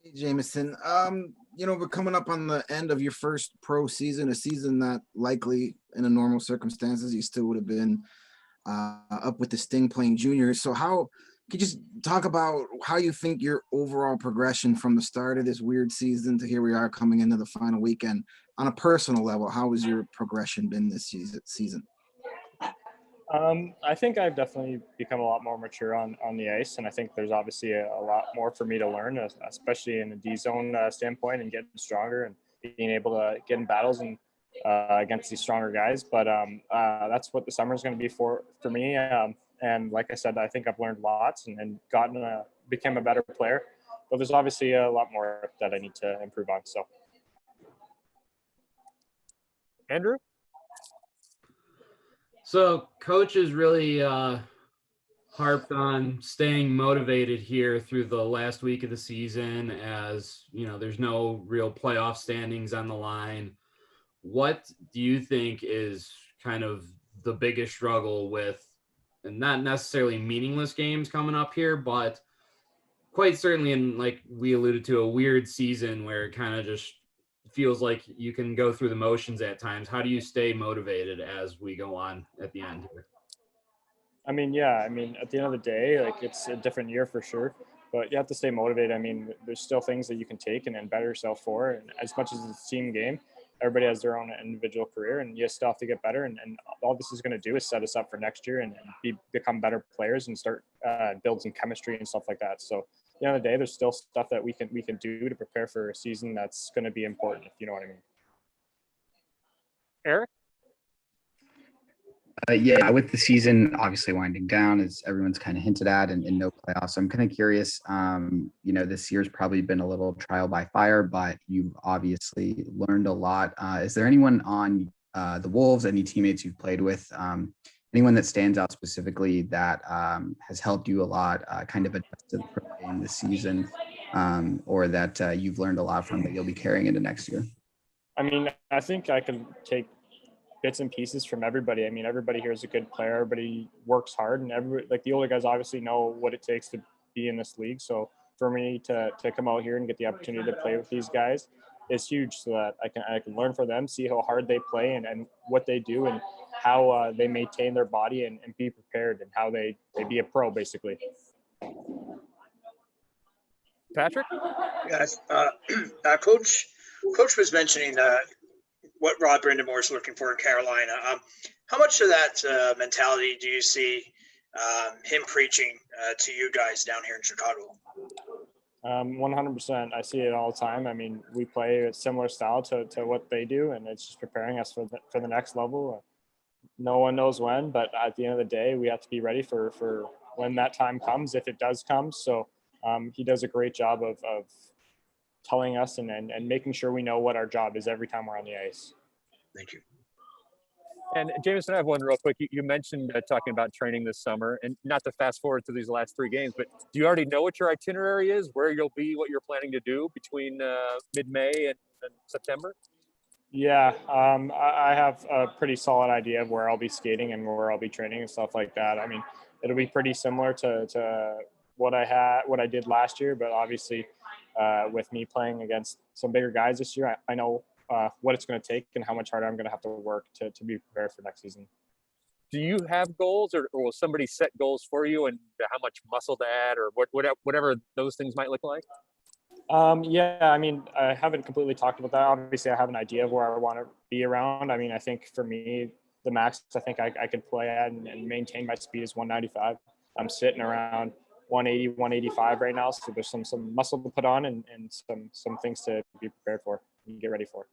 Hey, Jamieson. We're coming up on the end of your first pro season, a season that likely in a normal circumstances you still would have been up with the Sting playing juniors. So how could you just talk about how you think your overall progression from the start of this weird season to here we are coming into the final weekend on a personal level? How has your progression been this season? I think I've definitely become a lot more mature on the ice, and I think there's obviously a lot more for me to learn, especially in a D zone standpoint, and getting stronger and being able to get in battles and against these stronger guys. But that's what the summer is going to be for me. And like I said, I think I've learned lots and become a better player. But there's obviously a lot more that I need to improve on. So, Andrew? So coach has really harped on staying motivated here through the last week of the season, as you know, there's no real playoff standings on the line. What do you think is kind of the biggest struggle with, and not necessarily meaningless games coming up here, but quite certainly in, like we alluded to, a weird season where it kind of just feels like you can go through the motions at times. How do you stay motivated as we go on at the end here? I mean, yeah, I mean, at the end of the day, like it's a different year for sure, but you have to stay motivated. I mean, there's still things that you can take and better yourself for. And as much as it's a team game, everybody has their own individual career and you still have to get better. And all this is going to do is set us up for next year and become better players and start build some chemistry and stuff like that. So at the end of the day, there's still stuff that we can do to prepare for a season that's going to be important, if you know what I mean. Eric? Yeah, with the season obviously winding down, as everyone's kind of hinted at, and no playoffs, I'm kind of curious. This year's probably been a little trial by fire, but you've obviously learned a lot. Is there anyone on the Wolves, any teammates you've played with, anyone that stands out specifically that has helped you a lot, kind of adjust to the pro game this season, or that you've learned a lot from that you'll be carrying into next year? I mean, I think I can take bits and pieces from everybody. I mean, everybody here is a good player. Everybody works hard, and like the older guys obviously know what it takes to be in this league. So for me to come out here and get the opportunity to play with these guys is huge, so that I can learn from them, see how hard they play and what they do and how they maintain their body and be prepared and how they be a pro basically. Patrick? Yes, Coach was mentioning what Rod Brindamore is looking for in Carolina. How much of that mentality do you see him preaching to you guys down here in Chicago? 100%. I see it all the time. I mean, we play a similar style to what they do, and it's just preparing us for the next level. No one knows when, but at the end of the day, we have to be ready for when that time comes, if it does come. So he does a great job of telling us and making sure we know what our job is every time we're on the ice. Thank you. And Jamieson, I have one real quick. You mentioned talking about training this summer, and not to fast forward to these last 3 games, but do you already know what your itinerary is, where you'll be, what you're planning to do between mid-May and September? Yeah, I have a pretty solid idea of where I'll be skating and where I'll be training and stuff like that. I mean, it'll be pretty similar to what I did last year, but obviously with me playing against some bigger guys this year, I know what it's going to take and how much harder I'm going to have to work to be prepared for next season. Do you have goals, or will somebody set goals for you, and how much muscle to add, or whatever those things might look like? Yeah, I mean, I haven't completely talked about that. Obviously, I have an idea of where I want to be around. I mean, I think for me, the max I think I could play at and maintain my speed is 195. I'm sitting around 180, 185 right now. So there's some muscle to put on and some things to be prepared for and get ready for.